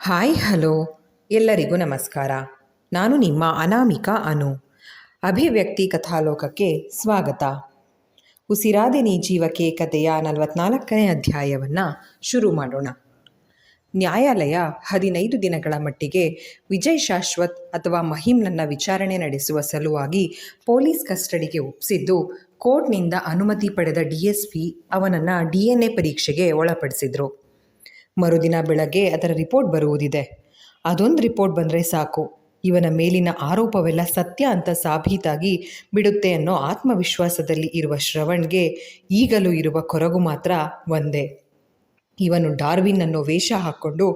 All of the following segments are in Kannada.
ಹಾಯ್ ಹಲೋ ಎಲ್ಲರಿಗೂ ನಮಸ್ಕಾರ. ನಾನು ನಿಮ್ಮ ಅನಾಮಿಕಾ ಅನು. ಅಭಿವ್ಯಕ್ತಿ ಕಥಾಲೋಕಕ್ಕೆ ಸ್ವಾಗತ. ಉಸಿರಾದೆ ಜೀವಕ್ಕೆ ಕಥೆಯ 44ನೇ ಅಧ್ಯಾಯವನ್ನು ಶುರು ಮಾಡೋಣ. ನ್ಯಾಯಾಲಯ 15 ದಿನಗಳ ಮಟ್ಟಿಗೆ ವಿಜಯ್ ಶಾಶ್ವತ್ ಅಥವಾ ಮಹಿಮ್ನನ್ನು ವಿಚಾರಣೆ ನಡೆಸುವ ಸಲುವಾಗಿ ಪೊಲೀಸ್ ಕಸ್ಟಡಿಗೆ ಒಪ್ಪಿಸಿದ್ದು, ಕೋರ್ಟ್ನಿಂದ ಅನುಮತಿ ಪಡೆದ DSP ಅವನನ್ನು DNA ಪರೀಕ್ಷೆಗೆ ಒಳಪಡಿಸಿದರು. ಮರುದಿನ ಬೆಳಗ್ಗೆ ಅದರ ರಿಪೋರ್ಟ್ ಬರುವುದಿದೆ. ಅದೊಂದು ರಿಪೋರ್ಟ್ ಬಂದರೆ ಸಾಕು, ಇವನ ಮೇಲಿನ ಆರೋಪವೆಲ್ಲ ಸತ್ಯ ಅಂತ ಸಾಬೀತಾಗಿ ಬಿಡುತ್ತೆ ಅನ್ನೋ ಆತ್ಮವಿಶ್ವಾಸದಲ್ಲಿ ಇರುವ ಶ್ರವಣ್ಗೆ ಈಗಲೂ ಇರುವ ಕೊರಗು ಮಾತ್ರ ಒಂದೇ. ಇವನು ಡಾರ್ವಿನ್ ಅನ್ನೋ ವೇಷ ಹಾಕ್ಕೊಂಡು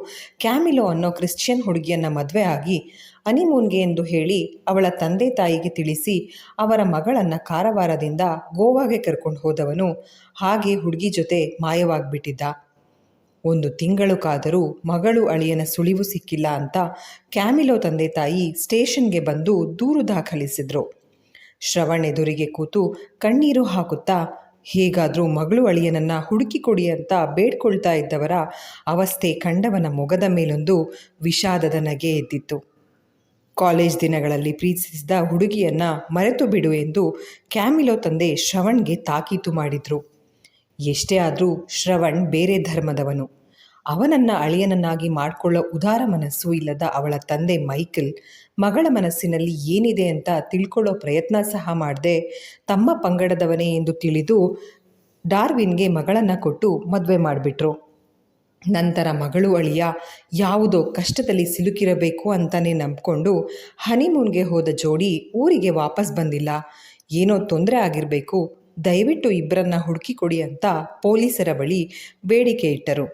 ಕ್ಯಾಮಿಲೋ ಅನ್ನೋ ಕ್ರಿಶ್ಚಿಯನ್ ಹುಡುಗಿಯನ್ನು ಮದುವೆ ಆಗಿ ಹನಿಮೂನ್ಗೆ ಎಂದು ಹೇಳಿ ಅವಳ ತಂದೆ ತಾಯಿಗೆ ತಿಳಿಸಿ ಅವರ ಮಗಳನ್ನು ಕಾರವಾರದಿಂದ ಗೋವಾಗೆ ಕರ್ಕೊಂಡು ಹೋದವನು ಹಾಗೆ ಹುಡುಗಿ ಜೊತೆ ಮಾಯವಾಗಿಬಿಟ್ಟಿದ್ದ. 1 ತಿಂಗಳು ಕಾದರೂ ಮಗಳು ಅಳಿಯನ ಸುಳಿವು ಸಿಕ್ಕಿಲ್ಲ ಅಂತ ಕ್ಯಾಮಿಲೋ ತಂದೆ ತಾಯಿ ಸ್ಟೇಷನ್ಗೆ ಬಂದು ದೂರು ದಾಖಲಿಸಿದ್ರು. ಶ್ರವಣ್ ಎದುರಿಗೆ ಕೂತು ಕಣ್ಣೀರು ಹಾಕುತ್ತಾ ಹೇಗಾದರೂ ಮಗಳು ಅಳಿಯನನ್ನು ಹುಡುಕಿ ಕೊಡಿ ಅಂತ ಬೇಡ್ಕೊಳ್ತಾ ಇದ್ದವರ ಅವಸ್ಥೆ ಕಂಡವನ ಮೊಗದ ಮೇಲೊಂದು ವಿಷಾದದ ನಗೆ ಎದ್ದಿತ್ತು. ಕಾಲೇಜ್ ದಿನಗಳಲ್ಲಿ ಪ್ರೀತಿಸಿದ ಹುಡುಗಿಯನ್ನು ಮರೆತು ಬಿಡು ಎಂದು ಕ್ಯಾಮಿಲೋ ತಂದೆ ಶ್ರವಣ್ಗೆ ತಾಕೀತು ಮಾಡಿದ್ರು. ಎಷ್ಟೇ ಆದರೂ ಶ್ರವಣ್ ಬೇರೆ ಧರ್ಮದವನು. ಅವನನ್ನು ಅಳಿಯನನ್ನಾಗಿ ಮಾಡಿಕೊಳ್ಳೋ ಉದಾರ ಮನಸ್ಸು ಇಲ್ಲದ ಅವಳ ತಂದೆ ಮೈಕಲ್ ಮಗಳ ಮನಸ್ಸಿನಲ್ಲಿ ಏನಿದೆ ಅಂತ ತಿಳ್ಕೊಳ್ಳೋ ಪ್ರಯತ್ನ ಸಹ ಮಾಡದೆ ತಮ್ಮ ಪಂಗಡದವನೇ ಎಂದು ತಿಳಿದು ಡಾರ್ವಿನ್ಗೆ ಮಗಳನ್ನು ಕೊಟ್ಟು ಮದುವೆ ಮಾಡಿಬಿಟ್ರು. ನಂತರ ಮಗಳು ಅಳಿಯ ಯಾವುದೋ ಕಷ್ಟದಲ್ಲಿ ಸಿಲುಕಿರಬೇಕು ಅಂತಲೇ ನಂಬಿಕೊಂಡು ಹನಿಮೂನ್ಗೆ ಹೋದ ಜೋಡಿ ಊರಿಗೆ ವಾಪಸ್ ಬಂದಿಲ್ಲ, ಏನೋ ತೊಂದರೆ ಆಗಿರಬೇಕು, ದಯವಿಟ್ಟು ಇಬ್ಬರನ್ನ ಹುಡುಕಿ ಕೊಡಿ ಅಂತ ಪೊಲೀಸರ ಬಳಿ ಬೇಡಿಕೆ ಇಟ್ಟರು.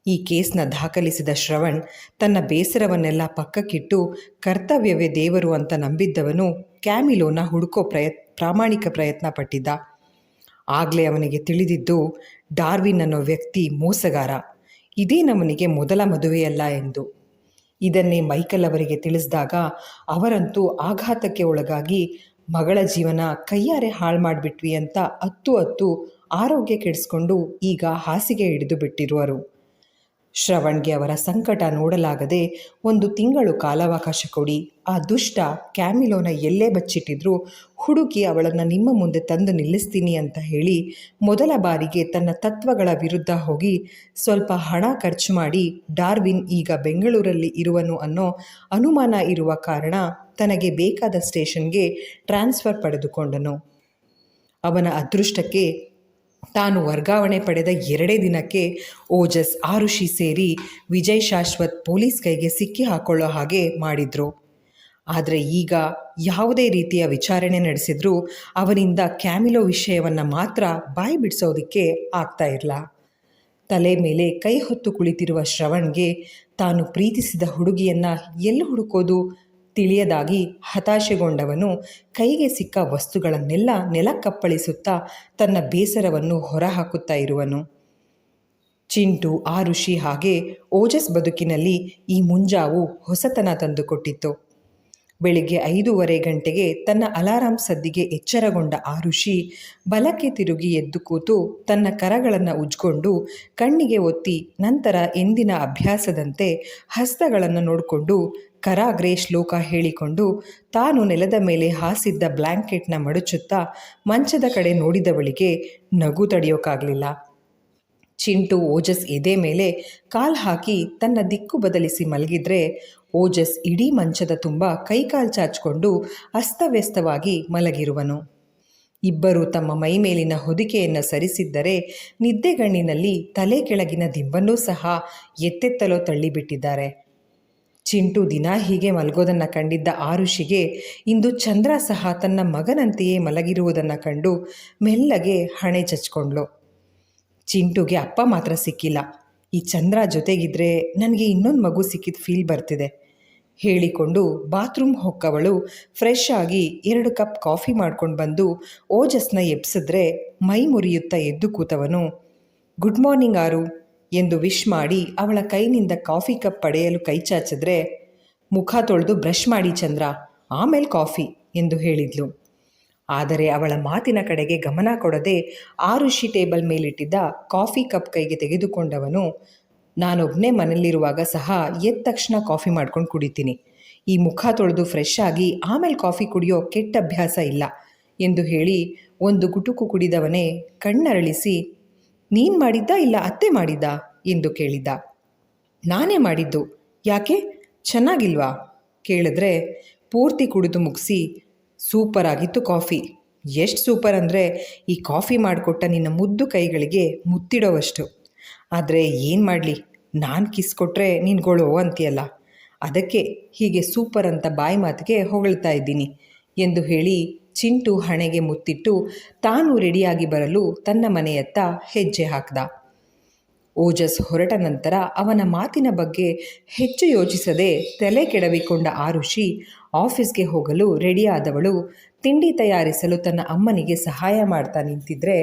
ಈ ಕೇಸ್ನ ದಾಖಲಿಸಿದ ಶ್ರವಣ್ ತನ್ನ ಬೇಸರವನ್ನೆಲ್ಲ ಪಕ್ಕಕ್ಕಿಟ್ಟು ಕರ್ತವ್ಯವೇ ದೇವರು ಅಂತ ನಂಬಿದ್ದವನು ಕ್ಯಾಮಿಲೋನ ಹುಡುಕೋ ಪ್ರಾಮಾಣಿಕ ಪ್ರಯತ್ನ ಪಟ್ಟಿದ್ದ. ಆಗಲೇ ಅವನಿಗೆ ತಿಳಿದಿದ್ದು ಡಾರ್ವಿನ್ ಅನ್ನೋ ವ್ಯಕ್ತಿ ಮೋಸಗಾರ, ಇದೇ ನವನಿಗೆ ಮೊದಲ ಮದುವೆಯಲ್ಲ ಎಂದು. ಇದನ್ನೇ ಮೈಕಲ್ ಅವರಿಗೆ ತಿಳಿಸಿದಾಗ ಅವರಂತೂ ಆಘಾತಕ್ಕೆ ಒಳಗಾಗಿ ಮಗಳ ಜೀವನ ಕೈಯಾರೆ ಹಾಳು ಮಾಡಿಬಿಟ್ವಿ ಅಂತ ಅತ್ತು ಆರೋಗ್ಯ ಕೆಡಿಸ್ಕೊಂಡು ಈಗ ಹಾಸಿಗೆ ಹಿಡಿದು ಬಿಟ್ಟಿರುವರು. ಶ್ರವಣ್ಗೆ ಅವರ ಸಂಕಟ ನೋಡಲಾಗದೆ 1 ತಿಂಗಳು ಕಾಲಾವಕಾಶ ಕೊಡಿ, ಆ ದುಷ್ಟ ಕ್ಯಾಮಿಲೋನ ಎಲ್ಲೇ ಬಚ್ಚಿಟ್ಟಿದ್ರು ಹುಡುಕಿ ಅವಳನ್ನು ನಿಮ್ಮ ಮುಂದೆ ತಂದು ನಿಲ್ಲಿಸ್ತೀನಿ ಅಂತ ಹೇಳಿ ಮೊದಲ ಬಾರಿಗೆ ತನ್ನ ತತ್ವಗಳ ವಿರುದ್ಧ ಹೋಗಿ ಸ್ವಲ್ಪ ಹಣ ಖರ್ಚು ಮಾಡಿ ಡಾರ್ವಿನ್ ಈಗ ಬೆಂಗಳೂರಲ್ಲಿ ಇರುವನು ಅನ್ನೋ ಅನುಮಾನ ಇರುವ ಕಾರಣ ತನಗೆ ಬೇಕಾದ ಸ್ಟೇಷನ್ಗೆ ಟ್ರಾನ್ಸ್ಫರ್ ಪಡೆದುಕೊಂಡನು. ಅವನ ಅದೃಷ್ಟಕ್ಕೆ ತಾನು ವರ್ಗಾವಣೆ ಪಡೆದ 2 ದಿನಕ್ಕೆ ಓಜಸ್ ಆರುಷಿ ಸೇರಿ ವಿಜಯ್ ಶಾಶ್ವತ್ ಪೊಲೀಸ್ ಕೈಗೆ ಸಿಕ್ಕಿ ಹಾಕೊಳ್ಳೋ ಹಾಗೆ ಮಾಡಿದ್ರು. ಆದರೆ ಈಗ ಯಾವುದೇ ರೀತಿಯ ವಿಚಾರಣೆ ನಡೆಸಿದ್ರೂ ಅವನಿಂದ ಕ್ಯಾಮಿಲೋ ವಿಷಯವನ್ನು ಮಾತ್ರ ಬಾಯಿ ಬಿಡಿಸೋದಕ್ಕೆ ಆಗ್ತಾ ಇರಲ್ಲ. ತಲೆ ಮೇಲೆ ಕೈ ಹೊತ್ತು ಕುಳಿತಿರುವ ಶ್ರವಣ್ಗೆ ತಾನು ಪ್ರೀತಿಸಿದ ಹುಡುಗಿಯನ್ನು ಎಲ್ಲಿ ಹುಡುಕೋದು ತಿಳಿಯದಾಗಿ ಹತಾಶೆಗೊಂಡವನು ಕೈಗೆ ಸಿಕ್ಕ ವಸ್ತುಗಳನ್ನೆಲ್ಲ ನೆಲಕ್ಕಪ್ಪಳಿಸುತ್ತಾ ತನ್ನ ಬೇಸರವನ್ನು ಹೊರಹಾಕುತ್ತಾ ಇರುವನು. ಚಿಂಟು, ಆರುಷಿ ಹಾಗೆ ಓಜಸ್ ಬದುಕಿನಲ್ಲಿ ಈ ಮುಂಜಾವು ಹೊಸತನ ತಂದುಕೊಟ್ಟಿತ್ತು. ಬೆಳಿಗ್ಗೆ 5:15 ಗಂಟೆಗೆ ತನ್ನ ಅಲಾರಾಂ ಸದ್ದಿಗೆ ಎಚ್ಚರಗೊಂಡ ಆರುಷಿ ಬಲಕ್ಕೆ ತಿರುಗಿ ಎದ್ದು ಕೂತು ತನ್ನ ಕರಗಳನ್ನು ಉಜ್ಕೊಂಡು ಕಣ್ಣಿಗೆ ಒತ್ತಿ ನಂತರ ಎಂದಿನ ಅಭ್ಯಾಸದಂತೆ ಹಸ್ತಗಳನ್ನು ನೋಡಿಕೊಂಡು ಕರಾಗ್ರೆ ಶ್ಲೋಕ ಹೇಳಿಕೊಂಡು ತಾನು ನೆಲದ ಮೇಲೆ ಹಾಸಿದ್ದ ಬ್ಲ್ಯಾಂಕೆಟ್ನ ಮಡಚುತ್ತಾ ಮಂಚದ ಕಡೆ ನೋಡಿದವಳಿಗೆ ನಗು ತಡೆಯೋಕ್ಕಾಗಲಿಲ್ಲ. ಚಿಂಟು ಓಜಸ್ ಎದೆ ಮೇಲೆ ಕಾಲು ಹಾಕಿ ತನ್ನ ದಿಕ್ಕು ಬದಲಿಸಿ ಮಲಗಿದ್ರೆ ಓಜಸ್ ಇಡೀ ಮಂಚದ ತುಂಬ ಕೈಕಾಲು ಚಾಚಿಕೊಂಡು ಅಸ್ತವ್ಯಸ್ತವಾಗಿ ಮಲಗಿರುವನು. ಇಬ್ಬರು ತಮ್ಮ ಮೈ ಮೇಲಿನ ಹೊದಿಕೆಯನ್ನು ಸರಿಸಿದ್ದರೆ ನಿದ್ದೆಗಣ್ಣಿನಲ್ಲಿ ತಲೆ ಕೆಳಗಿನ ದಿಂಬನ್ನೂ ಸಹ ಎತ್ತೆತ್ತಲೋ ತಳ್ಳಿಬಿಟ್ಟಿದ್ದಾರೆ. ಚಿಂಟು ದಿನ ಹೀಗೆ ಮಲಗೋದನ್ನು ಕಂಡಿದ್ದ ಆರುಷಿಗೆ ಇಂದು ಚಂದ್ರ ಸಹ ತನ್ನ ಮಗನಂತೆಯೇ ಮಲಗಿರುವುದನ್ನು ಕಂಡು ಮೆಲ್ಲಗೆ ಹಣೆ ಚಚ್ಕೊಂಡ್ಳು. ಚಿಂಟುಗೆ ಅಪ್ಪ ಮಾತ್ರ ಸಿಕ್ಕಿಲ್ಲ, ಈ ಚಂದ್ರ ಜೊತೆಗಿದ್ರೆ ನನಗೆ ಇನ್ನೊಂದು ಮಗು ಸಿಕ್ಕಿದ ಫೀಲ್ ಬರ್ತಿದೆ ಹೇಳಿಕೊಂಡು ಬಾತ್ರೂಮ್ ಹೊಕ್ಕವಳು ಫ್ರೆಶ್ ಆಗಿ 2 ಕಪ್ ಕಾಫಿ ಮಾಡ್ಕೊಂಡು ಬಂದು ಓಜಸ್ನ ಎಬ್ಸಿದ್ರೆ ಮೈ ಮುರಿಯುತ್ತಾ ಎದ್ದು ಕೂತವನು ಗುಡ್ ಮಾರ್ನಿಂಗ್ ಆರು ಎಂದು ವಿಶ್ ಮಾಡಿ ಅವಳ ಕೈನಿಂದ ಕಾಫಿ ಕಪ್ ಪಡೆಯಲು ಕೈ ಚಾಚಿದ್ರೆ, ಮುಖ ತೊಳೆದು ಬ್ರಷ್ ಮಾಡಿ ಚಂದ್ರ, ಆಮೇಲೆ ಕಾಫಿ ಎಂದು ಹೇಳಿದ್ಲು. ಆದರೆ ಅವಳ ಮಾತಿನ ಕಡೆಗೆ ಗಮನ ಕೊಡದೆ ಆರುಷಿ ಟೇಬಲ್ ಮೇಲಿಟ್ಟಿದ್ದ ಕಾಫಿ ಕಪ್ ಕೈಗೆ ತೆಗೆದುಕೊಂಡವನು ನಾನೊಬ್ಬನೇ ಮನೇಲಿರುವಾಗ ಸಹ ಎದ್ದ ತಕ್ಷಣ ಕಾಫಿ ಮಾಡ್ಕೊಂಡು ಕುಡಿತೀನಿ. ಈ ಮುಖ ತೊಳೆದು ಫ್ರೆಶ್ ಆಗಿ ಆಮೇಲೆ ಕಾಫಿ ಕುಡಿಯೋ ಕೆಟ್ಟ ಅಭ್ಯಾಸ ಇಲ್ಲ ಎಂದು ಹೇಳಿ ಒಂದು ಗುಟುಕು ಕುಡಿದವನೇ ಕಣ್ಣರಳಿಸಿ, ನೀನು ಮಾಡಿದ್ದ ಇಲ್ಲ ಅತ್ತೆ ಮಾಡಿದ್ದ ಎಂದು ಕೇಳಿದ್ದ. ನಾನೇ ಮಾಡಿದ್ದು. ಯಾಕೆ, ಚೆನ್ನಾಗಿಲ್ವಾ ಕೇಳಿದ್ರೆ ಪೂರ್ತಿ ಕುಡಿದು ಮುಗಿಸಿ, ಸೂಪರ್ ಆಗಿತ್ತು ಕಾಫಿ. ಎಷ್ಟು ಸೂಪರ್ ಅಂದರೆ ಈ ಕಾಫಿ ಮಾಡಿಕೊಟ್ಟ ನಿನ್ನ ಮುದ್ದು ಕೈಗಳಿಗೆ ಮುತ್ತಿಡೋವಷ್ಟು. ಆದರೆ ಏನು ಮಾಡಲಿ, ನಾನು ಕಿಸ್ ಕೊಟ್ಟರೆ ನೀನುಗಳು ಅಂತೀಯಲ್ಲ, ಅದಕ್ಕೆ ಹೀಗೆ ಸೂಪರ್ ಅಂತ ಬಾಯಿ ಮಾತಿಗೆ ಹೊಗಳ್ತಾ ಇದ್ದೀನಿ ಎಂದು ಹೇಳಿ ಚಿಂಟು ಹಣೆಗೆ ಮುತ್ತಿಟ್ಟು ತಾನು ರೆಡಿಯಾಗಿ ಬರಲು ತನ್ನ ಮನೆಯತ್ತ ಹೆಜ್ಜೆ ಹಾಕ್ದ. ಓಜಸ್ ಹೊರಟ ನಂತರ ಅವನ ಮಾತಿನ ಬಗ್ಗೆ ಹೆಚ್ಚು ಯೋಚಿಸದೆ ತಲೆ ಕೆಡವಿಕೊಂಡ ಆರುಷಿ ಆಫೀಸ್ಗೆ ಹೋಗಲು ರೆಡಿಯಾದವಳು ತಿಂಡಿ ತಯಾರಿಸಲು ತನ್ನ ಅಮ್ಮನಿಗೆ ಸಹಾಯ ಮಾಡ್ತಾ ನಿಂತಿದ್ರೆ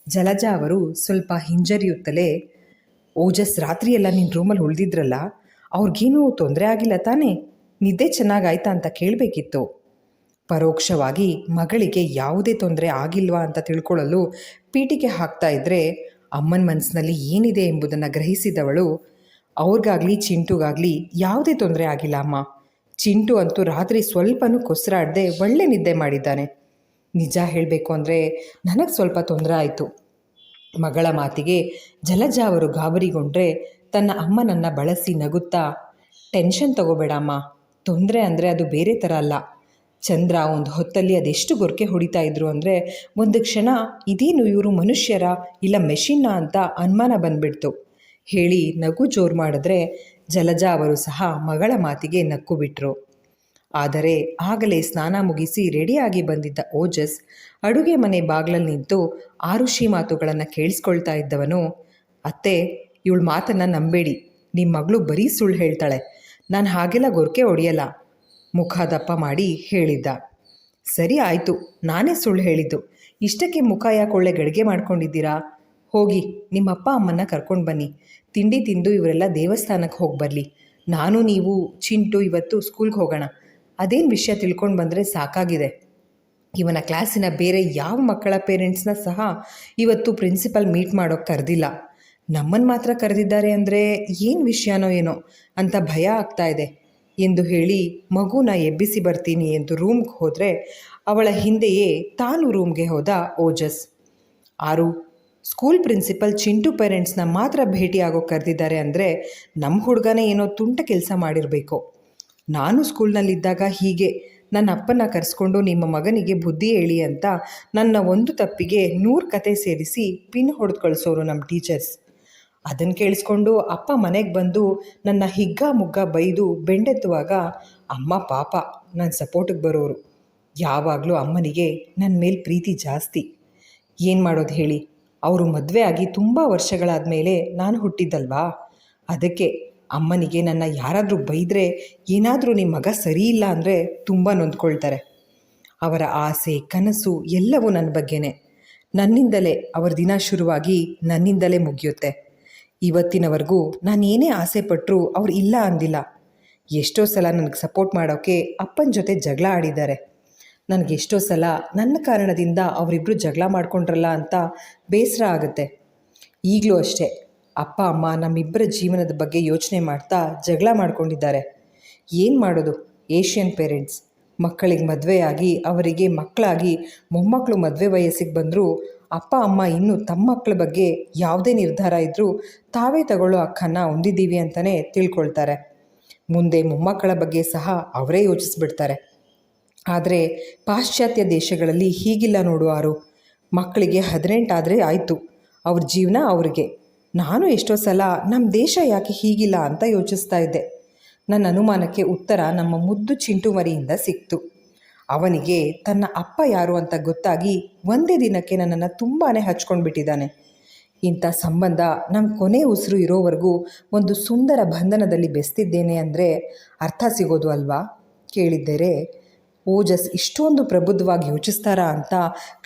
ಜಲಜಾ ಅವರು ಸ್ವಲ್ಪ ಹಿಂಜರಿಯುತ್ತಲೇ, ಓಜಸ್ ರಾತ್ರಿಯೆಲ್ಲ ನಿನ್ನ ರೂಮಲ್ಲಿ ಉಳಿದಿದ್ರಲ್ಲ, ಅವ್ರಿಗೇನೂ ತೊಂದರೆ ಆಗಿಲ್ಲ ತಾನೇ, ನಿದ್ದೆ ಚೆನ್ನಾಗಾಯ್ತಾ ಅಂತ ಕೇಳಬೇಕಿತ್ತು. ಪರೋಕ್ಷವಾಗಿ ಮಗಳಿಗೆ ಯಾವುದೇ ತೊಂದರೆ ಆಗಿಲ್ವಾ ಅಂತ ತಿಳ್ಕೊಳ್ಳಲು ಪೀಟಿಕೆ ಹಾಕ್ತಾ ಇದ್ದರೆ ಅಮ್ಮನ ಮನಸ್ಸಿನಲ್ಲಿ ಏನಿದೆ ಎಂಬುದನ್ನು ಗ್ರಹಿಸಿದವಳು, ಅವ್ರಿಗಾಗಲಿ ಚಿಂಟುಗಾಗಲಿ ಯಾವುದೇ ತೊಂದರೆ ಆಗಿಲ್ಲ ಅಮ್ಮ. ಚಿಂಟು ಅಂತೂ ರಾತ್ರಿ ಸ್ವಲ್ಪನೂ ಕೊಸರಾಡದೆ ಒಳ್ಳೆ ನಿದ್ದೆ ಮಾಡಿದ್ದಾನೆ. ನಿಜ ಹೇಳಬೇಕು ಅಂದರೆ ನನಗೆ ಸ್ವಲ್ಪ ತೊಂದರೆ ಆಯಿತು. ಮಗಳ ಮಾತಿಗೆ ಜಲಜಾ ಅವರು ಗಾಬರಿಗೊಂಡ್ರೆ ತನ್ನ ಅಮ್ಮನನ್ನು ಬಳಸಿ ನಗುತ್ತಾ, ಟೆನ್ಷನ್ ತಗೋಬೇಡಮ್ಮ, ತೊಂದರೆ ಅಂದರೆ ಅದು ಬೇರೆ ಥರ ಅಲ್ಲ. ಚಂದ್ರ ಒಂದು ಹೊತ್ತಲ್ಲಿ ಅದೆಷ್ಟು ಗೊರಕೆ ಹೊಡಿತಾ ಇದ್ರು ಅಂದರೆ ಒಂದು ಕ್ಷಣ ಇದೇನು ಇವರು ಮನುಷ್ಯರ ಇಲ್ಲ ಮೆಷಿನ್ನ ಅಂತ ಅನುಮಾನ ಬಂದ್ಬಿಡ್ತು ಹೇಳಿ ನಗು ಜೋರು ಮಾಡಿದ್ರೆ ಜಲಜಾ ಅವರು ಸಹ ಮಗಳ ಮಾತಿಗೆ ನಕ್ಕು ಬಿಟ್ರು. ಆದರೆ ಆಗಲೇ ಸ್ನಾನ ಮುಗಿಸಿ ರೆಡಿಯಾಗಿ ಬಂದಿದ್ದ ಓಜಸ್ ಅಡುಗೆ ಮನೆ ಬಾಗಿಲಲ್ಲಿ ನಿಂತು ಆರುಷಿ ಮಾತುಗಳನ್ನು ಕೇಳಿಸ್ಕೊಳ್ತಾ ಇದ್ದವನು, ಅತ್ತೆ, ಇವಳ ಮಾತನ್ನು ನಂಬೇಡಿ, ನಿಮ್ಮ ಮಗಳು ಬರೀ ಸುಳ್ಳು ಹೇಳ್ತಾಳೆ, ನಾನು ಹಾಗೆಲ್ಲ ಗೊರಕೆ ಹೊಡೆಯಲ್ಲ ಮುಖ ದಪ್ಪ ಮಾಡಿ ಹೇಳಿದ್ದ. ಸರಿ ಆಯಿತು, ನಾನೇ ಸುಳ್ಳು ಹೇಳಿದ್ದು. ಇಷ್ಟಕ್ಕೆ ಮುಖ ಯಾಕೆ ಒಳ್ಳೆ ಗಡಿಗೆ ಮಾಡ್ಕೊಂಡಿದ್ದೀರಾ? ಹೋಗಿ ನಿಮ್ಮಪ್ಪ ಅಮ್ಮನ್ನ ಕರ್ಕೊಂಡು ಬನ್ನಿ, ತಿಂಡಿ ತಿಂದು ಇವರೆಲ್ಲ ದೇವಸ್ಥಾನಕ್ಕೆ ಹೋಗಿ ಬರಲಿ. ನಾನು ನೀವು ಚಿಂಟು ಇವತ್ತು ಸ್ಕೂಲ್ಗೆ ಹೋಗೋಣ. ಅದೇನು ವಿಷಯ ತಿಳ್ಕೊಂಡು ಬಂದರೆ ಸಾಕಾಗಿದೆ. ಇವನ ಕ್ಲಾಸಿನ ಬೇರೆ ಯಾವ ಮಕ್ಕಳ ಪೇರೆಂಟ್ಸ್ನ ಸಹ ಇವತ್ತು ಪ್ರಿನ್ಸಿಪಲ್ ಮೀಟ್ ಮಾಡೋಕ್ಕೆ ಕರೆದಿಲ್ಲ. ನಮ್ಮನ್ನು ಮಾತ್ರ ಕರೆದಿದ್ದಾರೆ ಅಂದರೆ ಏನು ವಿಷಯನೋ ಏನೋ ಅಂತ ಭಯ ಆಗ್ತಾ ಇದೆ ಎಂದು ಹೇಳಿ ಮಗುನ ಎಬ್ಬಿಸಿ ಬರ್ತೀನಿ ಎಂದು ರೂಮ್ಗೆ ಹೋದರೆ ಅವಳ ಹಿಂದೆಯೇ ತಾನು ರೂಮ್ಗೆ ಹೋದ ಓಜಸ್. ಆರು, ಸ್ಕೂಲ್ ಪ್ರಿನ್ಸಿಪಲ್ ಚಿಂಟು ಪೇರೆಂಟ್ಸ್ನ ಮಾತ್ರ ಭೇಟಿಯಾಗೋಕ್ಕೆ ಕರೆದಿದ್ದಾರೆ ಅಂದರೆ ನಮ್ಮ ಹುಡುಗನೇ ಏನೋ ತುಂಟ ಕೆಲಸ ಮಾಡಿರಬೇಕು. ನಾನು ಸ್ಕೂಲ್ನಲ್ಲಿದ್ದಾಗ ಹೀಗೆ ನನ್ನ ಅಪ್ಪನ ಕರೆಸ್ಕೊಂಡು ನಿಮ್ಮ ಮಗನಿಗೆ ಬುದ್ಧಿ ಹೇಳಿ ಅಂತ ನನ್ನ ಒಂದು ತಪ್ಪಿಗೆ 100 ಕತೆ ಸೇರಿಸಿ ಪಿನ್ ಹೊಡೆದು ಕಳಿಸೋರು ನಮ್ಮ ಟೀಚರ್ಸ್. ಅದನ್ನು ಕೇಳಿಸ್ಕೊಂಡು ಅಪ್ಪ ಮನೆಗೆ ಬಂದು ನನ್ನ ಹಿಗ್ಗ ಮುಗ್ಗ ಬೈದು ಬೆಂಡೆತ್ತುವಾಗ ಅಮ್ಮ ಪಾಪ ನನ್ನ ಸಪೋರ್ಟಿಗೆ ಬರೋರು. ಯಾವಾಗಲೂ ಅಮ್ಮನಿಗೆ ನನ್ನ ಮೇಲೆ ಪ್ರೀತಿ ಜಾಸ್ತಿ. ಏನು ಮಾಡೋದು ಹೇಳಿ, ಅವರು ಮದುವೆ ಆಗಿ ತುಂಬ ವರ್ಷಗಳಾದ ಮೇಲೆ ನಾನು ಹುಟ್ಟಿದ್ದಲ್ವಾ, ಅದಕ್ಕೆ ಅಮ್ಮನಿಗೆ ನನ್ನ ಯಾರಾದರೂ ಬೈದರೆ ಏನಾದರೂ ನಿಮ್ಮ ಮಗ ಸರಿ ಇಲ್ಲ ಅಂದರೆ ತುಂಬ ನೊಂದ್ಕೊಳ್ತಾರೆ. ಅವರ ಆಸೆ ಕನಸು ಎಲ್ಲವೂ ನನ್ನ ಬಗ್ಗೆನೇ. ನನ್ನಿಂದಲೇ ಅವರ ದಿನ ಶುರುವಾಗಿ ನನ್ನಿಂದಲೇ ಮುಗಿಯುತ್ತೆ. ಇವತ್ತಿನವರೆಗೂ ನಾನು ಏನೇ ಆಸೆ ಪಟ್ಟರೂ ಅವ್ರು ಇಲ್ಲ ಅಂದಿಲ್ಲ. ಎಷ್ಟೋ ಸಲ ನನಗೆ ಸಪೋರ್ಟ್ ಮಾಡೋಕ್ಕೆ ಅಪ್ಪನ ಜೊತೆ ಜಗಳ ಆಡಿದ್ದಾರೆ. ನನಗೆಷ್ಟೋ ಸಲ ನನ್ನ ಕಾರಣದಿಂದ ಅವರಿಬ್ಬರು ಜಗಳ ಮಾಡ್ಕೊಂಡ್ರಲ್ಲ ಅಂತ ಬೇಸರ ಆಗುತ್ತೆ. ಈಗಲೂ ಅಷ್ಟೇ, ಅಪ್ಪ ಅಮ್ಮ ನಮ್ಮಿಬ್ಬರ ಜೀವನದ ಬಗ್ಗೆ ಯೋಚನೆ ಮಾಡ್ತಾ ಜಗಳ ಮಾಡ್ಕೊಂಡಿದ್ದಾರೆ. ಏನು ಮಾಡೋದು, ಏಷ್ಯನ್ ಪೇರೆಂಟ್ಸ್. ಮಕ್ಕಳಿಗೆ ಮದುವೆಯಾಗಿ ಅವರಿಗೆ ಮಕ್ಕಳಾಗಿ ಮೊಮ್ಮಕ್ಕಳು ಮದುವೆ ವಯಸ್ಸಿಗೆ ಬಂದರೂ ಅಪ್ಪ ಅಮ್ಮ ಇನ್ನೂ ತಮ್ಮ ಮಕ್ಕಳ ಬಗ್ಗೆ ಯಾವುದೇ ನಿರ್ಧಾರ ಇದ್ದರೂ ತಾವೇ ತಗೊಳ್ಳೋ ಹಕ್ಕನ್ನು ಹೊಂದಿದ್ದೀವಿ ಅಂತಲೇ ತಿಳ್ಕೊಳ್ತಾರೆ. ಮುಂದೆ ಮೊಮ್ಮಕ್ಕಳ ಬಗ್ಗೆ ಸಹ ಅವರೇ ಯೋಚಿಸ್ಬಿಡ್ತಾರೆ. ಆದರೆ ಪಾಶ್ಚಾತ್ಯ ದೇಶಗಳಲ್ಲಿ ಹೀಗಿಲ್ಲ ನೋಡು ಆರು. ಮಕ್ಕಳಿಗೆ 18 ಆದರೆ ಆಯಿತು, ಅವ್ರ ಜೀವನ ಅವ್ರಿಗೆ. ನಾನು ಎಷ್ಟೋ ಸಲ ನಮ್ಮ ದೇಶ ಯಾಕೆ ಹೀಗಿಲ್ಲ ಅಂತ ಯೋಚಿಸ್ತಾ ಇದ್ದೆ. ನನ್ನ ಅನುಮಾನಕ್ಕೆ ಉತ್ತರ ನಮ್ಮ ಮುದ್ದು ಚಿಂಟು ಮರಿಯಿಂದ ಸಿಕ್ತು. ಅವನಿಗೆ ತನ್ನ ಅಪ್ಪ ಯಾರು ಅಂತ ಗೊತ್ತಾಗಿ ಒಂದೇ ದಿನಕ್ಕೆ ನನ್ನನ್ನು ತುಂಬಾ ಹಚ್ಕೊಂಡು ಬಿಟ್ಟಿದ್ದಾನೆ. ಇಂಥ ಸಂಬಂಧ ನಮ್ಮ ಕೊನೆ ಉಸಿರು ಇರೋವರೆಗೂ ಒಂದು ಸುಂದರ ಬಂಧನದಲ್ಲಿ ಬೆಸ್ತಿದ್ದೇನೆ ಅಂದರೆ ಅರ್ಥ ಸಿಗೋದು ಅಲ್ವಾ ಕೇಳಿದ್ದರೆ ಓಜಸ್ ಇಷ್ಟೊಂದು ಪ್ರಬುದ್ಧವಾಗಿ ಯೋಚಿಸ್ತಾರಾ ಅಂತ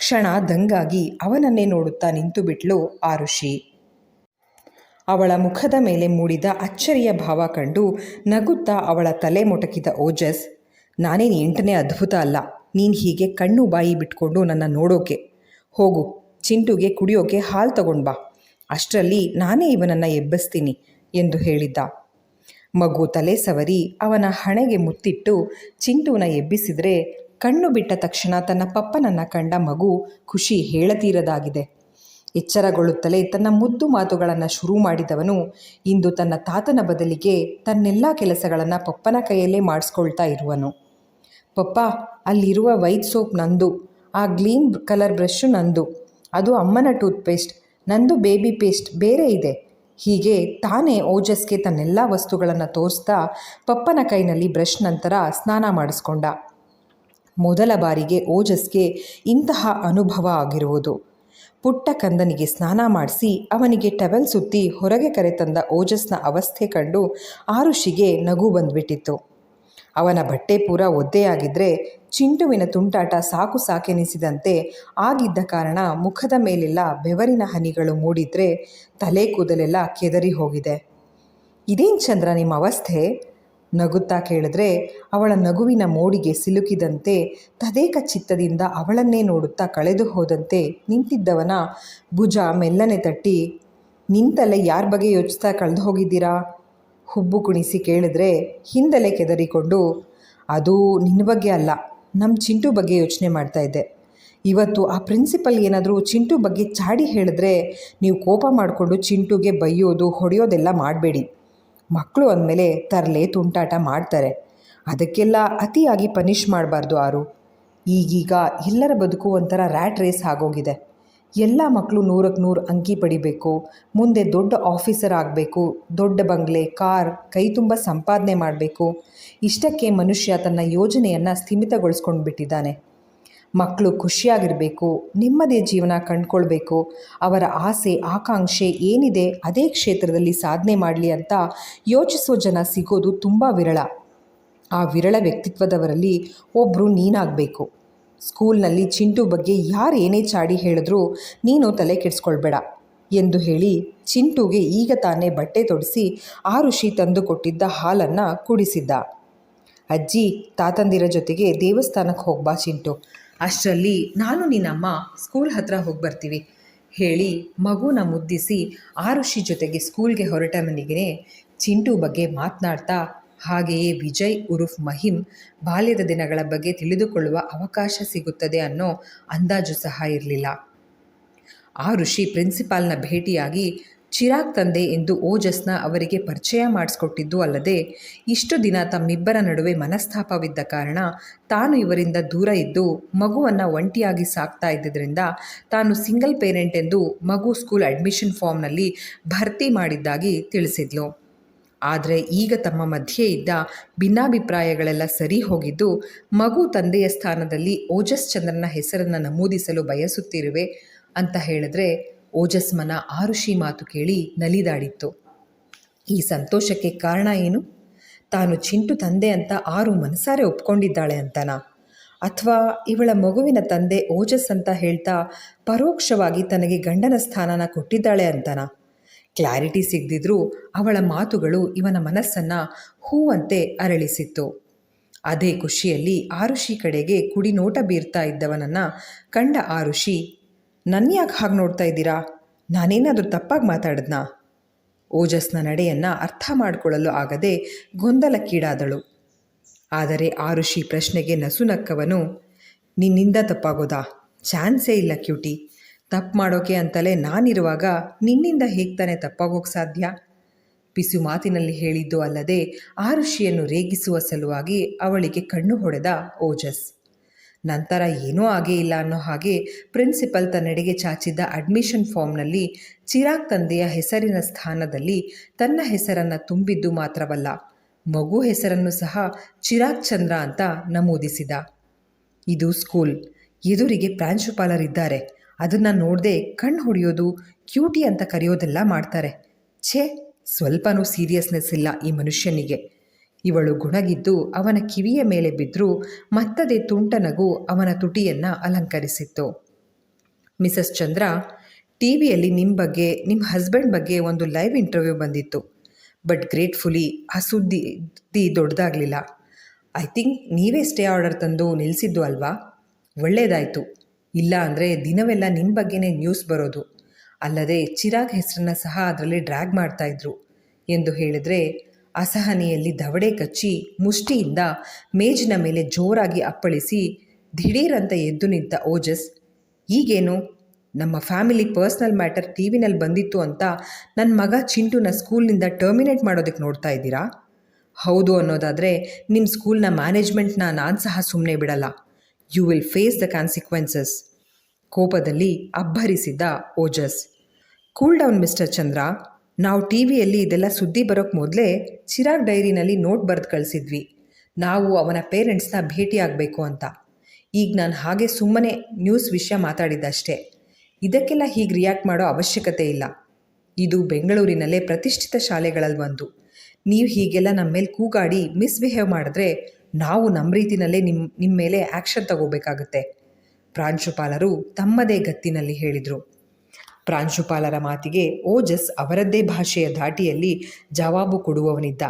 ಕ್ಷಣ ದಂಗಾಗಿ ಅವನನ್ನೇ ನೋಡುತ್ತಾ ನಿಂತು ಬಿಟ್ಲು ಆರುಷಿ. ಅವಳ ಮುಖದ ಮೇಲೆ ಮೂಡಿದ ಅಚ್ಚರಿಯ ಭಾವ ಕಂಡು ನಗುತ್ತಾ ಅವಳ ತಲೆ ಮೊಟಕಿದ ಓಜಸ್, ನಾನೇನು 8ನೇ ಅದ್ಭುತ ಅಲ್ಲ, ನೀನು ಹೀಗೆ ಕಣ್ಣು ಬಾಯಿ ಬಿಟ್ಕೊಂಡು ನನ್ನ ನೋಡೋಕೆ. ಹೋಗು, ಚಿಂಟುಗೆ ಕುಡಿಯೋಕೆ ಹಾಲು ತಗೊಂಡು ಬಾ, ಅಷ್ಟರಲ್ಲಿ ನಾನೇ ಇವನನ್ನು ಎಬ್ಬಿಸ್ತೀನಿ ಎಂದು ಹೇಳಿದ್ದ. ಮಗು ತಲೆ ಸವರಿ ಅವನ ಹಣೆಗೆ ಮುತ್ತಿಟ್ಟು ಚಿಂಟುನ ಎಬ್ಬಿಸಿದರೆ ಕಣ್ಣು ಬಿಟ್ಟ ತಕ್ಷಣ ತನ್ನ ಪಪ್ಪನನ್ನು ಕಂಡ ಮಗು ಖುಷಿ ಹೇಳತೀರದಾಗಿದೆ. ಎಚ್ಚರಗೊಳ್ಳುತ್ತಲೇ ತನ್ನ ಮುದ್ದು ಮಾತುಗಳನ್ನು ಶುರು ಮಾಡಿದವನು ಇಂದು ತನ್ನ ತಾತನ ಬದಲಿಗೆ ತನ್ನೆಲ್ಲ ಕೆಲಸಗಳನ್ನು ಪಪ್ಪನ ಕೈಯಲ್ಲೇ ಮಾಡಿಸ್ಕೊಳ್ತಾ ಇರುವನು. ಪಪ್ಪ, ಅಲ್ಲಿರುವ ವೈಟ್ ಸೋಪ್ ನಂದು, ಆ ಗ್ರೀನ್ ಕಲರ್ ಬ್ರಷು ನಂದು, ಅದು ಅಮ್ಮನ ಟೂತ್ಪೇಸ್ಟ್, ನಂದು ಬೇಬಿ ಪೇಸ್ಟ್ ಬೇರೆ ಇದೆ. ಹೀಗೆ ತಾನೇ ಓಜಸ್ಗೆ ತನ್ನೆಲ್ಲ ವಸ್ತುಗಳನ್ನು ತೋರಿಸ್ತಾ ಪಪ್ಪನ ಕೈನಲ್ಲಿ ಬ್ರಷ್ ನಂತರ ಸ್ನಾನ ಮಾಡಿಸ್ಕೊಂಡ. ಮೊದಲ ಬಾರಿಗೆ ಓಜಸ್ಗೆ ಇಂತಹ ಅನುಭವ ಆಗಿರುವುದು. ಪುಟ್ಟ ಕಂದನಿಗೆ ಸ್ನಾನ ಮಾಡಿಸಿ ಅವನಿಗೆ ಟವೆಲ್ ಸುತ್ತಿ ಹೊರಗೆ ಕರೆತಂದ ಓಜಸ್ನ ಅವಸ್ಥೆ ಕಂಡು ಆರುಷಿಗೆ ನಗು ಬಂದ್ಬಿಟ್ಟಿತ್ತು. ಅವನ ಬಟ್ಟೆ ಪೂರ ಒದ್ದೆಯಾಗಿದ್ದರೆ ಚಿಂಟುವಿನ ತುಂಟಾಟ ಸಾಕು ಸಾಕೆನಿಸಿದಂತೆ ಆಗಿದ್ದ ಕಾರಣ ಮುಖದ ಮೇಲೆಲ್ಲ ಬೆವರಿನ ಹನಿಗಳು ಮೂಡಿದ್ರೆ ತಲೆ ಕೂದಲೆಲ್ಲ ಕೆದರಿ ಹೋಗಿದೆ. ಇದೇನು ಚಂದ್ರ ನಿಮ್ಮ ಅವಸ್ಥೆ? ನಗುತ್ತಾ ಕೇಳಿದ್ರೆ ಅವಳ ನಗುವಿನ ಮೋಡಿಗೆ ಸಿಲುಕಿದಂತೆ ತದೇಕ ಚಿತ್ತದಿಂದ ಅವಳನ್ನೇ ನೋಡುತ್ತಾ ಕಳೆದು ಹೋದಂತೆ ನಿಂತಿದ್ದವನ ಭುಜ ಮೆಲ್ಲನೆ ತಟ್ಟಿ, ನಿಂತಲ್ಲೇ ಯಾರ ಬಗ್ಗೆ ಯೋಚಿಸ್ತಾ ಕಳೆದು ಹೋಗಿದ್ದೀರಾ? ಹುಬ್ಬು ಕುಣಿಸಿ ಕೇಳಿದ್ರೆ ಹಿಂದಲೇ ಕೆದರಿಕೊಂಡು, ಅದು ನಿನ್ನ ಬಗ್ಗೆ ಅಲ್ಲ, ನಮ್ಮ ಚಿಂಟು ಬಗ್ಗೆ ಯೋಚನೆ ಮಾಡ್ತಾ ಇದ್ದೆ. ಇವತ್ತು ಆ ಪ್ರಿನ್ಸಿಪಲ್ ಏನಾದರೂ ಚಿಂಟು ಬಗ್ಗೆ ಚಾಡಿ ಹೇಳಿದ್ರೆ ನೀವು ಕೋಪ ಮಾಡಿಕೊಂಡು ಚಿಂಟುಗೆ ಬೈಯೋದು ಹೊಡೆಯೋದೆಲ್ಲ ಮಾಡಬೇಡಿ. ಮಕ್ಕಳು ಅಂದಮೇಲೆ ತರಲೆ ತುಂಟಾಟ ಮಾಡ್ತಾರೆ, ಅದಕ್ಕೆಲ್ಲ ಅತಿಯಾಗಿ ಪನಿಷ್ ಮಾಡಬಾರ್ದು. ಈಗೀಗ ಎಲ್ಲರ ಬದುಕು ಒಂಥರ ರ್ಯಾಟ್ ರೇಸ್ ಆಗೋಗಿದೆ. ಎಲ್ಲ ಮಕ್ಕಳು 100ಕ್ಕೆ 100 ಅಂಕಿ ಪಡಿಬೇಕು, ಮುಂದೆ ದೊಡ್ಡ ಆಫೀಸರ್ ಆಗಬೇಕು, ದೊಡ್ಡ ಬಂಗ್ಲೆ, ಕಾರ್, ಕೈ ತುಂಬ ಸಂಪಾದನೆ ಮಾಡಬೇಕು. ಇಷ್ಟಕ್ಕೆ ಮನುಷ್ಯ ತನ್ನ ಯೋಜನೆಯನ್ನು ಸ್ಥಿಮಿತಗೊಳಿಸ್ಕೊಂಡು ಬಿಟ್ಟಿದ್ದಾನೆ. ಮಕ್ಕಳು ಖುಷಿಯಾಗಿರಬೇಕು, ನೆಮ್ಮದಿಯ ಜೀವನ ಕಂಡುಕೊಳ್ಬೇಕು, ಅವರ ಆಸೆ ಆಕಾಂಕ್ಷೆ ಏನಿದೆ ಅದೇ ಕ್ಷೇತ್ರದಲ್ಲಿ ಸಾಧನೆ ಮಾಡಲಿ ಅಂತ ಯೋಚಿಸೋ ಜನ ಸಿಗೋದು ತುಂಬ ವಿರಳ. ಆ ವಿರಳ ವ್ಯಕ್ತಿತ್ವದವರಲ್ಲಿ ಒಬ್ಬರು ನೀನಾಗಬೇಕು. ಸ್ಕೂಲ್ನಲ್ಲಿ ಚಿಂಟು ಬಗ್ಗೆ ಯಾರು ಏನೇ ಚಾಡಿ ಹೇಳಿದ್ರೂ ನೀನು ತಲೆ ಕೆಡಿಸ್ಕೊಳ್ಬೇಡ ಎಂದು ಹೇಳಿ ಚಿಂಟುಗೆ ಈಗ ತಾನೇ ಬಟ್ಟೆ ತೊಡಿಸಿ ಆರುಷಿ ತಂದು ಕೊಟ್ಟಿದ್ದ ಹಾಲನ್ನು ಕುಡಿಸಿದ್ದ. ಅಜ್ಜಿ, ತಾತಂದಿರ ಜೊತೆಗೆ ದೇವಸ್ಥಾನಕ್ಕೆ ಹೋಗ್ಬಾ ಚಿಂಟು, ಅಷ್ಟರಲ್ಲಿ ನಾನು ನಿನ್ನಮ್ಮ ಸ್ಕೂಲ್ ಹತ್ರ ಹೋಗಿ ಬರ್ತೀವಿ ಹೇಳಿ ಮಗುನ ಮುದ್ದಿಸಿ ಆರುಷಿ ಜೊತೆಗೆ ಸ್ಕೂಲ್ಗೆ ಹೊರಟವನಿಗೆ ಚಿಂಟು ಬಗ್ಗೆ ಮಾತನಾಡ್ತಾ ಹಾಗೆಯೇ ವಿಜಯ್ ಉರುಫ್ ಮಹಿಮ್ ಬಾಲ್ಯದ ದಿನಗಳ ಬಗ್ಗೆ ತಿಳಿದುಕೊಳ್ಳುವ ಅವಕಾಶ ಸಿಗುತ್ತದೆ ಅನ್ನೋ ಅಂದಾಜು ಸಹ ಇರಲಿಲ್ಲ. ಆರುಷಿ ಪ್ರಿನ್ಸಿಪಾಲ್ನ ಭೇಟಿಯಾಗಿ ಚಿರಾಗ್ ತಂದೆ ಎಂದು ಓಜಸ್ನ ಅವರಿಗೆ ಪರಿಚಯ ಮಾಡಿಸ್ಕೊಟ್ಟಿದ್ದು ಅಲ್ಲದೆ ಇಷ್ಟು ದಿನ ತಮ್ಮಿಬ್ಬರ ನಡುವೆ ಮನಸ್ತಾಪವಿದ್ದ ಕಾರಣ ತಾನು ಇವರಿಂದ ದೂರ ಇದ್ದು ಮಗುವನ್ನು ಒಂಟಿಯಾಗಿ ಸಾಕ್ತಾ ಇದ್ದಿದ್ದರಿಂದ ತಾನು ಸಿಂಗಲ್ ಪೇರೆಂಟ್ ಎಂದು ಮಗು ಸ್ಕೂಲ್ ಅಡ್ಮಿಷನ್ ಫಾರ್ಮ್ನಲ್ಲಿ ಭರ್ತಿ ಮಾಡಿದ್ದಾಗಿ ತಿಳಿಸಿದ್ಲು. ಆದರೆ ಈಗ ತಮ್ಮ ಮಧ್ಯೆ ಇದ್ದ ಭಿನ್ನಾಭಿಪ್ರಾಯಗಳೆಲ್ಲ ಸರಿ ಹೋಗಿದ್ದು ಮಗು ತಂದೆಯ ಸ್ಥಾನದಲ್ಲಿ ಓಜಸ್ ಚಂದ್ರನ ಹೆಸರನ್ನು ನಮೂದಿಸಲು ಬಯಸುತ್ತಿರುವೆ ಅಂತ ಹೇಳಿದ್ರೆ ಓಜಸ್ ಮನ ಆರುಷಿ ಮಾತು ಕೇಳಿ ನಲಿದಾಡಿತ್ತು. ಈ ಸಂತೋಷಕ್ಕೆ ಕಾರಣ ಏನು? ತಾನು ಚಿಂಟು ತಂದೆ ಅಂತ ಆರು ಮನಸಾರೆ ಒಪ್ಕೊಂಡಿದ್ದಾಳೆ ಅಂತನಾ? ಅಥವಾ ಇವಳ ಮಗುವಿನ ತಂದೆ ಓಜಸ್ ಅಂತ ಹೇಳ್ತಾ ಪರೋಕ್ಷವಾಗಿ ತನಗೆ ಗಂಡನ ಸ್ಥಾನನ ಕೊಟ್ಟಿದ್ದಾಳೆ ಅಂತನಾ? ಕ್ಲಾರಿಟಿ ಸಿಗದಿದ್ರೂ ಅವಳ ಮಾತುಗಳು ಇವನ ಮನಸ್ಸನ್ನು ಹೂವಂತೆ ಅರಳಿಸಿತ್ತು. ಅದೇ ಖುಷಿಯಲ್ಲಿ ಆರುಷಿ ಕಡೆಗೆ ಕುಡಿ ನೋಟ ಬೀರ್ತಾ ಇದ್ದವನನ್ನು ಕಂಡ ಆರುಷಿ, ನನ್ಯಾಕೆ ಹಾಗೆ ನೋಡ್ತಾ ಇದ್ದೀರಾ? ನಾನೇನಾದರೂ ತಪ್ಪಾಗಿ ಮಾತಾಡಿದ್ನಾ? ಓಜಸ್ನ ನಡೆಯನ್ನು ಅರ್ಥ ಮಾಡಿಕೊಳ್ಳಲು ಆಗದೆ ಗೊಂದಲಕ್ಕೀಡಾದಳು. ಆದರೆ ಆರುಷಿ ಪ್ರಶ್ನೆಗೆ ನಸುನಕ್ಕವನು, ನಿನ್ನಿಂದ ತಪ್ಪಾಗೋದಾ? ಚಾನ್ಸೇ ಇಲ್ಲ ಕ್ಯೂಟಿ. ತಪ್ಪು ಮಾಡೋಕೆ ಅಂತಲೇ ನಾನಿರುವಾಗ ನಿನ್ನಿಂದ ಹೇಗೆ ತಾನೇ ತಪ್ಪಾಗೋಕ್ಕೆ ಸಾಧ್ಯ? ಪಿಸು ಮಾತಿನಲ್ಲಿ ಹೇಳಿದ್ದು ಅಲ್ಲದೆ ಆರುಷಿಯನ್ನು ರೇಗಿಸುವ ಸಲುವಾಗಿ ಅವಳಿಗೆ ಕಣ್ಣು ಹೊಡೆದ ಓಜಸ್. ನಂತರ ಏನೂ ಆಗೇ ಇಲ್ಲ ಅನ್ನೋ ಹಾಗೆ ಪ್ರಿನ್ಸಿಪಲ್ ತನ್ನೆಡೆಗೆ ಚಾಚಿದ್ದ ಅಡ್ಮಿಷನ್ ಫಾರ್ಮ್ನಲ್ಲಿ ಚಿರಾಗ್ ತಂದೆಯ ಹೆಸರಿನ ಸ್ಥಾನದಲ್ಲಿ ತನ್ನ ಹೆಸರನ್ನು ತುಂಬಿದ್ದು ಮಾತ್ರವಲ್ಲ, ಮಗು ಹೆಸರನ್ನು ಸಹ ಚಿರಾಗ್ ಚಂದ್ರ ಅಂತ ನಮೂದಿಸಿದ. ಇದು ಸ್ಕೂಲ್, ಎದುರಿಗೆ ಪ್ರಾಂಶುಪಾಲರಿದ್ದಾರೆ, ಅದನ್ನು ನೋಡದೆ ಕಣ್ಣು ಹೊಡೆಯೋದು, ಕ್ಯೂಟಿ ಅಂತ ಕರೆಯೋದೆಲ್ಲ ಮಾಡ್ತಾರೆ. ಛೇ, ಸ್ವಲ್ಪನೂ ಸೀರಿಯಸ್ನೆಸ್ ಇಲ್ಲ ಈ ಮನುಷ್ಯನಿಗೆ. ಇವಳು ಗುಣಗಿದ್ದು ಅವನ ಕಿವಿಯ ಮೇಲೆ ಬಿದ್ದರೂ ಮತ್ತದೇ ತುಂಟನಗು ಅವನ ತುಟಿಯನ್ನು ಅಲಂಕರಿಸಿತ್ತು. ಮಿಸಸ್ ಚಂದ್ರ, ಟಿವಿಯಲ್ಲಿ ನಿಮ್ಮ ಬಗ್ಗೆ, ನಿಮ್ಮ ಹಸ್ಬೆಂಡ್ ಬಗ್ಗೆ ಒಂದು ಲೈವ್ ಇಂಟರ್ವ್ಯೂ ಬಂದಿತ್ತು. ಬಟ್ ಗ್ರೇಟ್ಫುಲಿ ಆ ಸುದ್ದಿ ದೊಡ್ಡದಾಗಲಿಲ್ಲ. ಐ ಥಿಂಕ್ ನೀವೇ ಸ್ಟೇ ಆರ್ಡರ್ ತಂದು ನಿಲ್ಲಿಸಿದ್ದು ಅಲ್ವಾ? ಒಳ್ಳೆಯದಾಯಿತು. ಇಲ್ಲ ಅಂದರೆ ದಿನವೆಲ್ಲ ನಿಮ್ಮ ಬಗ್ಗೆನೇ ನ್ಯೂಸ್ ಬರೋದು. ಅಲ್ಲದೆ ಚಿರಾಗ್ ಹೆಸರನ್ನ ಸಹ ಅದರಲ್ಲಿ ಡ್ರ್ಯಾಗ್ ಮಾಡ್ತಾಯಿದ್ರು. ಎಂದು ಹೇಳಿದರೆ ಅಸಹನೆಯಲ್ಲಿ ದವಡೆ ಕಚ್ಚಿ ಮುಷ್ಟಿಯಿಂದ ಮೇಜಿನ ಮೇಲೆ ಜೋರಾಗಿ ಅಪ್ಪಳಿಸಿ ದಿಢೀರಂತ ಎದ್ದು ನಿಂತ ಓಜಸ್, ಈಗೇನು, ನಮ್ಮ ಫ್ಯಾಮಿಲಿ ಪರ್ಸ್ನಲ್ ಮ್ಯಾಟರ್ ಟಿ ವಿನಲ್ಲಿ ಬಂದಿತ್ತು ಅಂತ ನನ್ನ ಮಗ ಚಿಂಟುನ ಸ್ಕೂಲ್ನಿಂದ ಟರ್ಮಿನೇಟ್ ಮಾಡೋದಕ್ಕೆ ನೋಡ್ತಾ ಇದ್ದೀರಾ? ಹೌದು ಅನ್ನೋದಾದರೆ ನಿಮ್ಮ ಸ್ಕೂಲ್ನ ಮ್ಯಾನೇಜ್ಮೆಂಟ್ನ ನಾನು ಸಹ ಸುಮ್ಮನೆ ಬಿಡಲ್ಲ. You will face the consequences. ಕೋಪದಲ್ಲಿ ಅಬ್ಬರಿಸಿದ್ದ Ojas. Cool down mister Chandra. ನಾವು ಟಿ ವಿಯಲ್ಲಿ ಇದೆಲ್ಲ ಸುದ್ದಿ ಬರೋಕ್ಕೆ ಮೊದಲೇ ಚಿರಾಗ್ ಡೈರಿನಲ್ಲಿ ನೋಟ್ ಬರೆದು ಕಳಿಸಿದ್ವಿ, ನಾವು ಅವನ ಪೇರೆಂಟ್ಸ್ನ ಭೇಟಿಯಾಗಬೇಕು ಅಂತ. ಈಗ ನಾನು ಹಾಗೆ ಸುಮ್ಮನೆ ನ್ಯೂಸ್ ವಿಷಯ ಮಾತಾಡಿದ್ದಷ್ಟೇ. ಇದಕ್ಕೆಲ್ಲ ಹೀಗೆ ರಿಯಾಕ್ಟ್ ಮಾಡೋ ಅವಶ್ಯಕತೆ ಇಲ್ಲ. ಇದು ಬೆಂಗಳೂರಿನಲ್ಲೇ ಪ್ರತಿಷ್ಠಿತ ಶಾಲೆಗಳಲ್ಲಿ ಒಂದು. ನೀವು ಹೀಗೆಲ್ಲ ನಮ್ಮ ಮೇಲೆ ಕೂಗಾಡಿ ಮಿಸ್ಬಿಹೇವ್ ಮಾಡಿದ್ರೆ ನಾವು ನಮ್ಮ ರೀತಿಯಲ್ಲೇ ನಿಮ್ಮ ಮೇಲೆ ಆ್ಯಕ್ಷನ್ ತಗೋಬೇಕಾಗುತ್ತೆ, ಪ್ರಾಂಶುಪಾಲರು ತಮ್ಮದೇ ಗತ್ತಿನಲ್ಲಿ ಹೇಳಿದರು. ಪ್ರಾಂಶುಪಾಲರ ಮಾತಿಗೆ ಓಜಸ್ ಅವರದ್ದೇ ಭಾಷೆಯ ಧಾಟಿಯಲ್ಲಿ ಜವಾಬು ಕೊಡುವವನಿದ್ದ.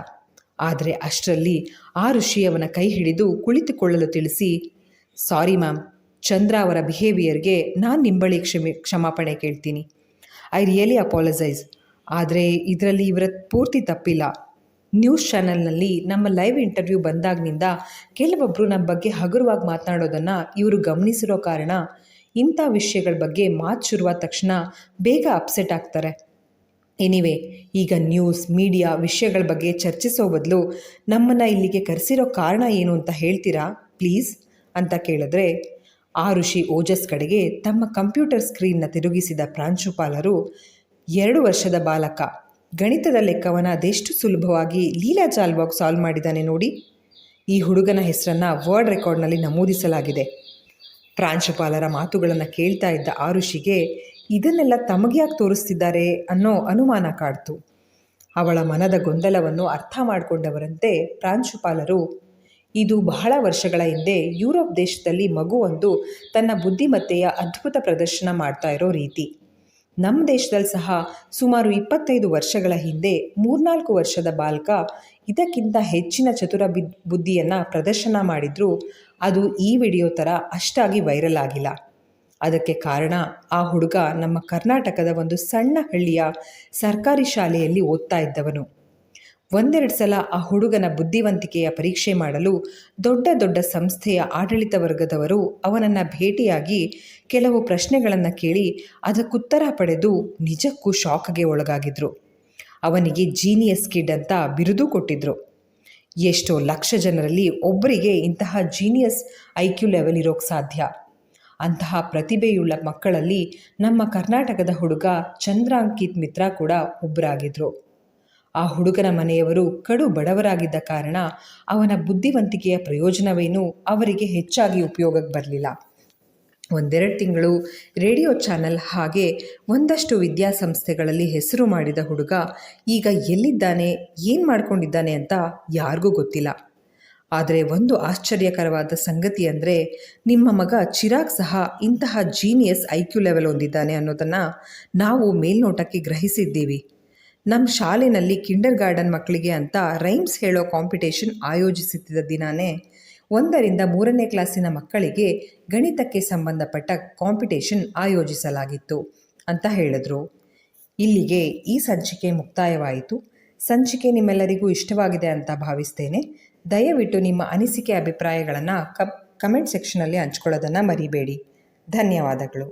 ಆದರೆ ಅಷ್ಟರಲ್ಲಿ ಆ ಋಷಿ ಅವನ ಕೈ ಹಿಡಿದು ಕುಳಿತುಕೊಳ್ಳಲು ತಿಳಿಸಿ, ಸಾರಿ ಮ್ಯಾಮ್, ಚಂದ್ರ ಅವರ ಬಿಹೇವಿಯರ್ಗೆ ನಾನು ನಿಮ್ಮ ಬಳಿ ಕ್ಷಮಾಪಣೆ ಕೇಳ್ತೀನಿ. I really apologise. ಆದರೆ ಇದರಲ್ಲಿ ಇವರ ಪೂರ್ತಿ ತಪ್ಪಿಲ್ಲ. ನ್ಯೂಸ್ ಚಾನಲ್ನಲ್ಲಿ ನಮ್ಮ ಲೈವ್ ಇಂಟರ್ವ್ಯೂ ಬಂದಾಗಿನಿಂದ ಕೆಲವೊಬ್ಬರು ನಮ್ಮ ಬಗ್ಗೆ ಹಗುರವಾಗಿ ಮಾತನಾಡೋದನ್ನು ಇವರು ಗಮನಿಸಿರೋ ಕಾರಣ ಇಂಥ ವಿಷಯಗಳ ಬಗ್ಗೆ ಮಾತು ಶುರುವಾದ ತಕ್ಷಣ ಬೇಗ ಅಪ್ಸೆಟ್ ಆಗ್ತಾರೆ. ಎನಿವೆ, ಈಗ ನ್ಯೂಸ್ ಮೀಡಿಯಾ ವಿಷಯಗಳ ಬಗ್ಗೆ ಚರ್ಚಿಸೋ ಬದಲು ನಮ್ಮನ್ನು ಇಲ್ಲಿಗೆ ಕರೆಸಿರೋ ಕಾರಣ ಏನು ಅಂತ ಹೇಳ್ತೀರಾ ಪ್ಲೀಸ್ ಅಂತ ಕೇಳಿದ್ರೆ, ಆ ಋಷಿ ಓಜಸ್ ಕಡೆಗೆ ತಮ್ಮ ಕಂಪ್ಯೂಟರ್ ಸ್ಕ್ರೀನ್ನ ತಿರುಗಿಸಿದ ಪ್ರಾಂಶುಪಾಲರು, 2 ವರ್ಷದ ಬಾಲಕ ಗಣಿತದ ಲೆಕ್ಕವನ್ನು ಅದೆಷ್ಟು ಸುಲಭವಾಗಿ ಲೀಲಾಜಾಲವಾಗಿ ಸಾಲ್ವ್ ಮಾಡಿದ್ದಾನೆ ನೋಡಿ. ಈ ಹುಡುಗನ ಹೆಸರನ್ನು ವರ್ಡ್ ರೆಕಾರ್ಡ್ನಲ್ಲಿ ನಮೂದಿಸಲಾಗಿದೆ. ಪ್ರಾಂಶುಪಾಲರ ಮಾತುಗಳನ್ನು ಕೇಳ್ತಾ ಇದ್ದ ಆ ಋಷಿಗೆ ಇದನ್ನೆಲ್ಲ ತಮಗ್ಯಾಕೆ ತೋರಿಸ್ತಿದ್ದಾರೆ ಅನ್ನೋ ಅನುಮಾನ ಕಾಡ್ತು. ಅವಳ ಮನದ ಗೊಂದಲವನ್ನು ಅರ್ಥ ಮಾಡಿಕೊಂಡವರಂತೆ ಪ್ರಾಂಶುಪಾಲರು, ಇದು ಬಹಳ ವರ್ಷಗಳ ಹಿಂದೆ ಯುರೋಪ್ ದೇಶದಲ್ಲಿ ಮಗುವೊಂದು ತನ್ನ ಬುದ್ಧಿಮತ್ತೆಯ ಅದ್ಭುತ ಪ್ರದರ್ಶನ ಮಾಡ್ತಾ ಇರೋ ರೀತಿ. ನಮ್ಮ ದೇಶದಲ್ಲಿ ಸಹ ಸುಮಾರು 25 ವರ್ಷಗಳ ಹಿಂದೆ 3-4 ವರ್ಷದ ಬಾಲಕ ಇದಕ್ಕಿಂತ ಹೆಚ್ಚಿನ ಚತುರ ಬುದ್ಧಿಯನ್ನು ಪ್ರದರ್ಶನ ಮಾಡಿದರೂ ಅದು ಈ ವಿಡಿಯೋ ಥರ ಅಷ್ಟಾಗಿ ವೈರಲ್ ಆಗಿಲ್ಲ. ಅದಕ್ಕೆ ಕಾರಣ ಆ ಹುಡುಗ ನಮ್ಮ ಕರ್ನಾಟಕದ ಒಂದು ಸಣ್ಣ ಹಳ್ಳಿಯ ಸರ್ಕಾರಿ ಶಾಲೆಯಲ್ಲಿ ಓದ್ತಾ ಇದ್ದವನು. 1-2 ಸಲ ಆ ಹುಡುಗನ ಬುದ್ಧಿವಂತಿಕೆಯ ಪರೀಕ್ಷೆ ಮಾಡಲು ದೊಡ್ಡ ದೊಡ್ಡ ಸಂಸ್ಥೆಯ ಆಡಳಿತ ವರ್ಗದವರು ಅವನನ್ನು ಭೇಟಿಯಾಗಿ ಕೆಲವು ಪ್ರಶ್ನೆಗಳನ್ನು ಕೇಳಿ ಅದಕ್ಕುತ್ತರ ಪಡೆದು ನಿಜಕ್ಕೂ ಶಾಕ್ಗೆ ಒಳಗಾಗಿದ್ರು. ಅವನಿಗೆ ಜೀನಿಯಸ್ ಕಿಡ್ ಅಂತ ಬಿರುದು ಕೊಟ್ಟಿದ್ರು. ಎಷ್ಟೋ ಲಕ್ಷ ಜನರಲ್ಲಿ ಒಬ್ಬರಿಗೆ ಇಂತಹ ಜೀನಿಯಸ್ IQ ಲೆವೆಲ್ ಇರೋಕ್ಕೆ ಸಾಧ್ಯ. ಅಂತಹ ಪ್ರತಿಭೆಯುಳ್ಳ ಮಕ್ಕಳಲ್ಲಿ ನಮ್ಮ ಕರ್ನಾಟಕದ ಹುಡುಗ ಚಂದ್ರಾಂಕಿತ್ ಮಿತ್ರ ಕೂಡ ಒಬ್ಬರಾಗಿದ್ದರು. ಆ ಹುಡುಗನ ಮನೆಯವರು ಕಡು ಬಡವರಾಗಿದ್ದ ಕಾರಣ ಅವನ ಬುದ್ಧಿವಂತಿಕೆಯ ಪ್ರಯೋಜನವೇನೂ ಅವರಿಗೆ ಹೆಚ್ಚಾಗಿ ಉಪಯೋಗಕ್ಕೆ ಬರಲಿಲ್ಲ. 1-2 ತಿಂಗಳು ರೇಡಿಯೋ ಚಾನಲ್ ಹಾಗೆ ಒಂದಷ್ಟು ವಿದ್ಯಾಸಂಸ್ಥೆಗಳಲ್ಲಿ ಹೆಸರು ಮಾಡಿದ ಹುಡುಗ ಈಗ ಎಲ್ಲಿದ್ದಾನೆ, ಏನು ಮಾಡ್ಕೊಂಡಿದ್ದಾನೆ ಅಂತ ಯಾರಿಗೂ ಗೊತ್ತಿಲ್ಲ. ಆದರೆ ಒಂದು ಆಶ್ಚರ್ಯಕರವಾದ ಸಂಗತಿ ಅಂದರೆ ನಿಮ್ಮ ಮಗ ಚಿರಾಗ್ ಸಹ ಇಂತಹ ಜೀನಿಯಸ್ IQ ಲೆವೆಲ್ ಹೊಂದಿದ್ದಾನೆ ಅನ್ನೋದನ್ನು ನಾವು ಮೇಲ್ನೋಟಕ್ಕೆ ಗ್ರಹಿಸಿದ್ದೀವಿ. ನಮ್ಮ ಶಾಲೆಯಲ್ಲಿ ಕಿಂಡರ್ ಗಾರ್ಡನ್ ಮಕ್ಕಳಿಗೆ ಅಂತ ರೈಮ್ಸ್ ಹೇಳೋ ಕಾಂಪಿಟೇಷನ್ ಆಯೋಜಿಸುತ್ತಿದ್ದ ದಿನಾನೇ 1ರಿಂದ 3ನೇ ಕ್ಲಾಸಿನ ಮಕ್ಕಳಿಗೆ ಗಣಿತಕ್ಕೆ ಸಂಬಂಧಪಟ್ಟ ಕಾಂಪಿಟೇಷನ್ ಆಯೋಜಿಸಲಾಗಿತ್ತು ಅಂತ ಹೇಳಿದ್ರು. ಇಲ್ಲಿಗೆ ಈ ಸಂಚಿಕೆ ಮುಕ್ತಾಯವಾಯಿತು. ಸಂಚಿಕೆ ನಿಮ್ಮೆಲ್ಲರಿಗೂ ಇಷ್ಟವಾಗಿದೆ ಅಂತ ಭಾವಿಸ್ತೇನೆ. ದಯವಿಟ್ಟು ನಿಮ್ಮ ಅನಿಸಿಕೆ ಅಭಿಪ್ರಾಯಗಳನ್ನು ಕಮೆಂಟ್ ಸೆಕ್ಷನಲ್ಲಿ ಹಂಚ್ಕೊಳ್ಳೋದನ್ನು ಮರಿಬೇಡಿ. ಧನ್ಯವಾದಗಳು.